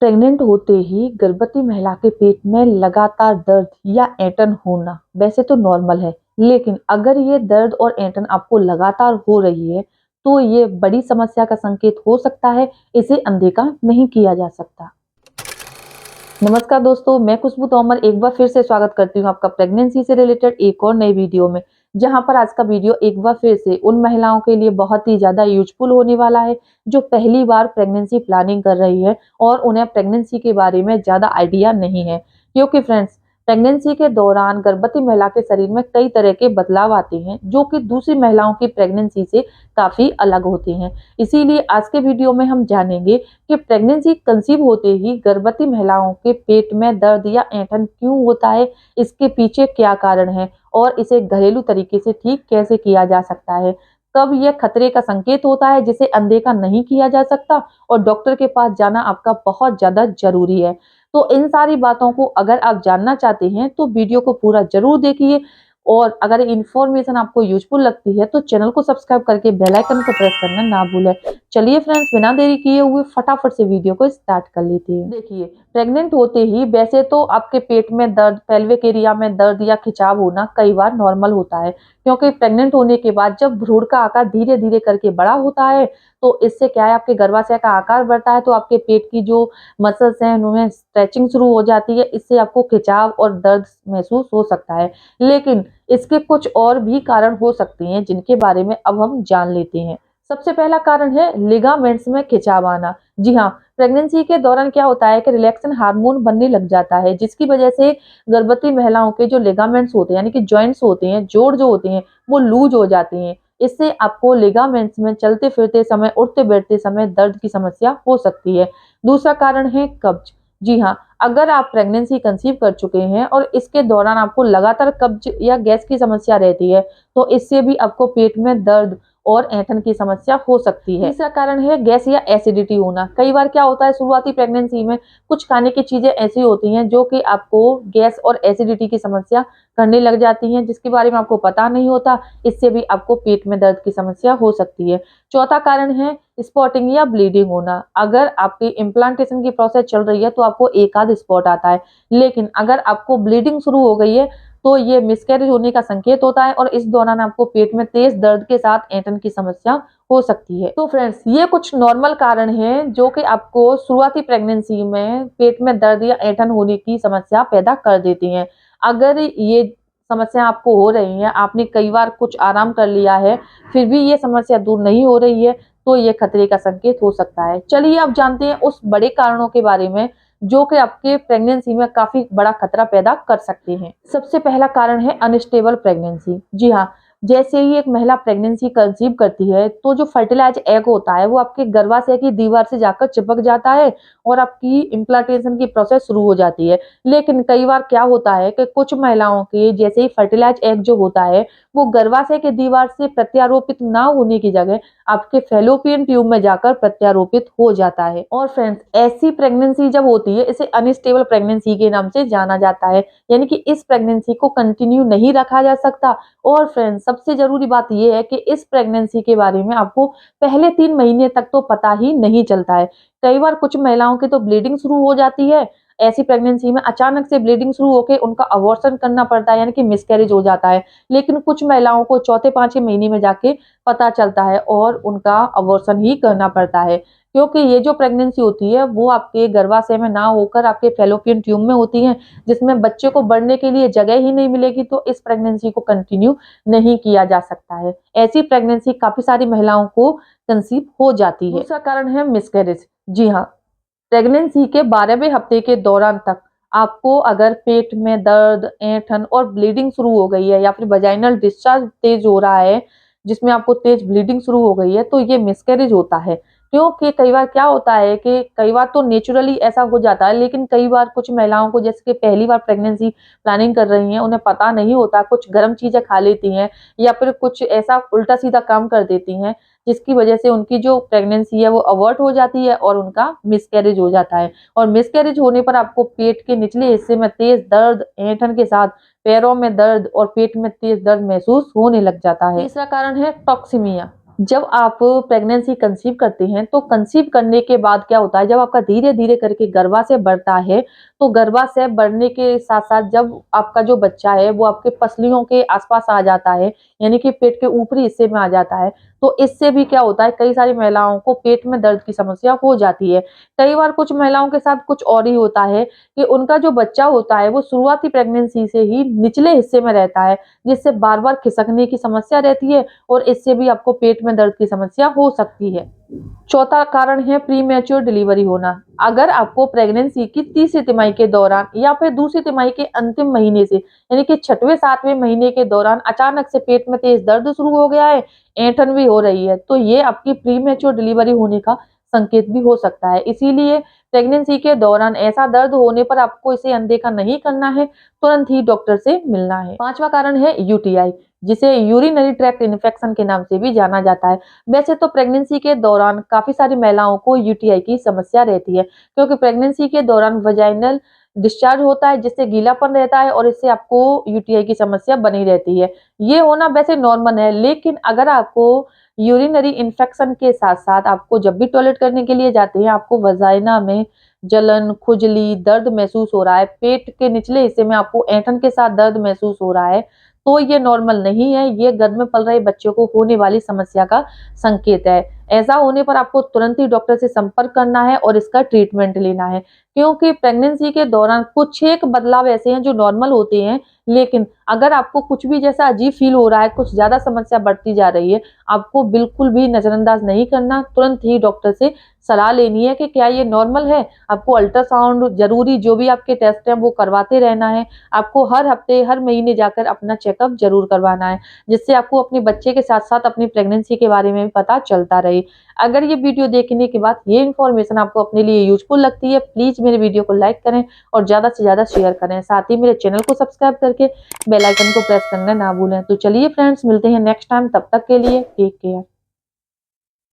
Pregnant होते ही गर्भवती महिला के पेट में लगातार दर्द या ऐंठन होना वैसे तो नॉर्मल है, लेकिन अगर ये दर्द और ऐंठन आपको लगातार हो रही है तो ये बड़ी समस्या का संकेत हो सकता है। इसे अनदेखा नहीं किया जा सकता। नमस्कार दोस्तों, मैं खुशबू तोमर एक बार फिर से स्वागत करती हूँ आपका प्रेगनेंसी से रिलेटेड एक और नई वीडियो में। जहां पर आज का वीडियो एक बार फिर से उन महिलाओं के लिए बहुत ही ज्यादा यूजफुल होने वाला है जो पहली बार प्रेगनेंसी प्लानिंग कर रही है और उन्हें प्रेगनेंसी के बारे में ज्यादा आइडिया नहीं है। क्योंकि फ्रेंड्स, प्रेगनेंसी के दौरान गर्भवती महिला के शरीर में कई तरह के बदलाव आते हैं जो कि दूसरी महिलाओं की प्रेगनेंसी से काफी अलग होते हैं। इसीलिए आज के वीडियो में हम जानेंगे कि प्रेगनेंसी कंसीव होते ही गर्भवती महिलाओं के पेट में दर्द या ऐंठन क्यों होता है, इसके पीछे क्या कारण है और इसे घरेलू तरीके से ठीक कैसे किया जा सकता है, कब यह खतरे का संकेत होता है जिसे अनदेखा नहीं किया जा सकता और डॉक्टर के पास जाना आपका बहुत ज्यादा जरूरी है। तो इन सारी बातों को अगर आप जानना चाहते हैं तो वीडियो को पूरा जरूर देखिए और अगर इन्फॉर्मेशन आपको यूजफुल लगती है तो चैनल को सब्सक्राइब करके बेल आइकन को प्रेस करना ना भूलें। चलिए फ्रेंड्स, बिना देरी किए हुए फटाफट से वीडियो को स्टार्ट कर लेते हैं। देखिए, प्रेग्नेंट होते ही वैसे तो आपके पेट में दर्द, पेल्विक एरिया में दर्द या खिंचाव होना कई बार नॉर्मल होता है। क्योंकि प्रेग्नेंट होने के बाद जब भ्रूण का आकार धीरे धीरे करके बड़ा होता है तो इससे क्या है, आपके गर्भाशय का आकार बढ़ता है तो आपके पेट की जो मसल्स हैं उनमें स्ट्रेचिंग शुरू हो जाती है। इससे आपको खिंचाव और दर्द महसूस हो सकता है, लेकिन इसके कुछ और भी कारण हो सकते हैं जिनके बारे में अब हम जान लेते हैं। सबसे पहला कारण है लिगामेंट्स में खिंचाव आना। जी हाँ, प्रेगनेंसी के दौरान क्या होता है कि रिलैक्सन हार्मोन बनने लग जाता है जिसकी वजह से गर्भवती महिलाओं के जो लिगामेंट्स होते हैं यानी कि जॉइंट्स होते हैं, जोड़ जो होते हैं वो लूज हो जाते हैं। इससे आपको लिगामेंट्स में चलते फिरते समय, उठते बैठते समय दर्द की समस्या हो सकती है। दूसरा कारण है कब्ज। जी हाँ, अगर आप प्रेगनेंसी कंसीव कर चुके हैं और इसके दौरान आपको लगातार कब्ज या गैस की समस्या रहती है तो इससे भी आपको पेट में दर्द और ऐंठन की समस्या हो सकती है। तीसरा कारण है गैस या एसिडिटी होना। कई बार क्या होता है, शुरुआती प्रेगनेंसी में कुछ खाने की चीजें ऐसी होती हैं जो कि आपको गैस और एसिडिटी की समस्या करने लग जाती हैं जिसके बारे में आपको पता नहीं होता। इससे भी आपको पेट में दर्द की समस्या हो सकती है। चौथा कारण है स्पॉटिंग या ब्लीडिंग होना। अगर आपकी इम्प्लांटेशन की प्रोसेस चल रही है तो आपको एक आध स्पॉट आता है, लेकिन अगर आपको ब्लीडिंग शुरू हो गई है तो ये मिसकैरेज होने का संकेत होता है और इस दौरान आपको पेट में तेज दर्द के साथ ऐंठन की समस्या हो सकती है। तो फ्रेंड्स, ये कुछ नॉर्मल कारण हैं जो कि आपको शुरुआती प्रेगनेंसी में पेट में दर्द या ऐंठन होने की समस्या पैदा कर देती हैं। अगर ये समस्या आपको हो रही है, आपने कई बार कुछ आराम कर लिया है फिर भी ये समस्या दूर नहीं हो रही है तो ये खतरे का संकेत हो सकता है। चलिए अब जानते हैं उस बड़े कारणों के बारे में जो कि आपके प्रेगनेंसी में काफी बड़ा खतरा पैदा कर सकते हैं। सबसे पहला कारण है अनस्टेबल प्रेगनेंसी। जी हाँ, जैसे ही एक महिला प्रेगनेंसी कंसीव करती है तो जो फर्टिलाइज एग होता है वो आपके गर्भाशय की दीवार से जाकर चिपक जाता है और आपकी इम्प्लांटेशन की प्रोसेस शुरू हो जाती है। लेकिन कई बार क्या होता है कि कुछ महिलाओं के जैसे ही फर्टिलाइज एग जो होता है वो गर्भाशय के दीवार से प्रत्यारोपित ना होने की जगह आपके फेलोपियन ट्यूब में जाकर प्रत्यारोपित हो जाता है। और फ्रेंड्स, ऐसी प्रेगनेंसी जब होती है इसे अनस्टेबल प्रेगनेंसी के नाम से जाना जाता है, यानी कि इस प्रेगनेंसी को कंटिन्यू नहीं रखा जा सकता। और फ्रेंड्स, सबसे जरूरी बात यह है कि इस प्रेगनेंसी के बारे में आपको पहले 3 महीने तक तो पता ही नहीं चलता है। कई बार कुछ महिलाओं की तो ब्लीडिंग शुरू हो जाती है। ऐसी प्रेगनेंसी में अचानक से ब्लीडिंग शुरू होकर उनका अबॉर्शन करना पड़ता है यानी कि मिसकैरेज हो जाता है। लेकिन कुछ महिलाओं को चौथे पांचवें महीने में जाके पता चलता है और उनका अबॉर्शन ही करना पड़ता है। क्योंकि ये जो प्रेगनेंसी होती है वो आपके गर्भाशय में ना होकर आपके फेलोपियन ट्यूब में होती है जिसमें बच्चे को बढ़ने के लिए जगह ही नहीं मिलेगी, तो इस प्रेगनेंसी को कंटिन्यू नहीं किया जा सकता है। ऐसी प्रेगनेंसी काफी सारी महिलाओं को कंसीव हो जाती है। दूसरा कारण है मिसकैरेज। जी हाँ, प्रेगनेंसी के 12वें हफ्ते के दौरान तक आपको अगर पेट में दर्द, ऐंठन और ब्लीडिंग शुरू हो गई है या फिर वजाइनल डिस्चार्ज तेज हो रहा है जिसमें आपको तेज ब्लीडिंग शुरू हो गई है तो ये मिसकैरेज होता है। क्योंकि कई बार क्या होता है कि कई बार तो नेचुरली ऐसा हो जाता है, लेकिन कई बार कुछ महिलाओं को जैसे कि पहली बार प्रेगनेंसी प्लानिंग कर रही हैं उन्हें पता नहीं होता, कुछ गर्म चीजें खा लेती हैं या फिर कुछ ऐसा उल्टा सीधा काम कर देती हैं जिसकी वजह से उनकी जो प्रेगनेंसी है वो अवर्ट हो जाती है और उनका मिसकैरेज हो जाता है। और मिसकैरेज होने पर आपको पेट के निचले हिस्से में तेज दर्द, ऐंठन के साथ पैरों में दर्द और पेट में तेज दर्द महसूस होने लग जाता है। तीसरा कारण है टॉक्सिमिया। जब आप प्रेगनेंसी कंसीव करते हैं तो कंसीव करने के बाद क्या होता है, जब आपका धीरे धीरे करके गर्भाशय बढ़ता है तो गर्भाशय बढ़ने के साथ साथ जब आपका जो बच्चा है वो आपके पसलियों के आसपास आ जाता है, यानी कि पेट के ऊपरी हिस्से में आ जाता है, तो इससे भी क्या होता है, कई सारी महिलाओं को पेट में दर्द की समस्या हो जाती है। कई बार कुछ महिलाओं के साथ कुछ और ही होता है कि उनका जो बच्चा होता है वो शुरुआती प्रेगनेंसी से ही निचले हिस्से में रहता है, जिससे बार बार खिसकने की समस्या रहती है और इससे भी आपको पेट में दर्द की समस्या हो सकती है। चौथा कारण है प्रीमेच्योर डिलीवरी होना। अगर आपको प्रेगनेंसी की तीसरी तिमाही के दौरान या फिर दूसरी तिमाही के अंतिम महीने से यानी कि छठवें सातवें महीने के दौरान अचानक से पेट में तेज दर्द शुरू हो गया है, ऐंठन भी हो रही है, तो ये आपकी प्रीमेच्योर डिलीवरी होने का संकेत भी हो सकता है। इसीलिए प्रेगनेंसी के दौरान ऐसा दर्द होने पर आपको इसे अनदेखा नहीं करना है, तुरंत ही डॉक्टर से मिलना है। पांचवा कारण है यूटीआई, जिसे यूरिनरी ट्रैक्ट इन्फेक्शन के नाम से भी जाना जाता है। वैसे तो प्रेगनेंसी के दौरान काफी सारी महिलाओं को यूटीआई की समस्या रहती है, क्योंकि प्रेगनेंसी के दौरान वजाइनल डिस्चार्ज होता है जिससे गीलापन रहता है और इससे आपको यूटीआई की समस्या बनी रहती है। ये होना वैसे नॉर्मल है, लेकिन अगर आपको यूरिनरी इन्फेक्शन के साथ साथ आपको जब भी टॉयलेट करने के लिए जाते हैं आपको वजाइना में जलन, खुजली, दर्द महसूस हो रहा है, पेट के निचले हिस्से में आपको ऐंठन के साथ दर्द महसूस हो रहा है, तो ये नॉर्मल नहीं है, ये गर्भ में पल रहे बच्चे को होने वाली समस्या का संकेत है। ऐसा होने पर आपको तुरंत ही डॉक्टर से संपर्क करना है और इसका ट्रीटमेंट लेना है, क्योंकि प्रेगनेंसी के दौरान कुछ एक बदलाव ऐसे हैं जो नॉर्मल होते हैं, लेकिन अगर आपको कुछ भी जैसा अजीब फील हो रहा है, कुछ ज्यादा समस्या बढ़ती जा रही है, आपको बिल्कुल भी नजरअंदाज नहीं करना, तुरंत ही डॉक्टर से सलाह लेनी है कि क्या ये नॉर्मल है। आपको अल्ट्रासाउंड जरूरी जो भी आपके टेस्ट हैं वो करवाते रहना है। आपको हर हफ्ते हर महीने जाकर अपना चेकअप जरूर करवाना है, जिससे आपको अपने बच्चे के साथ साथ अपनी प्रेगनेंसी के बारे में भी पता चलता रहे। अगर ये वीडियो देखने के बाद ये इन्फॉर्मेशन आपको अपने लिए यूजफुल लगती है, प्लीज मेरे वीडियो को लाइक करें और ज्यादा से ज्यादा शेयर करें, साथ ही मेरे चैनल को सब्सक्राइब करके बेल आइकन को प्रेस करना ना भूलें। तो चलिए फ्रेंड्स, मिलते हैं नेक्स्ट टाइम, तब तक के लिए टेक केयर।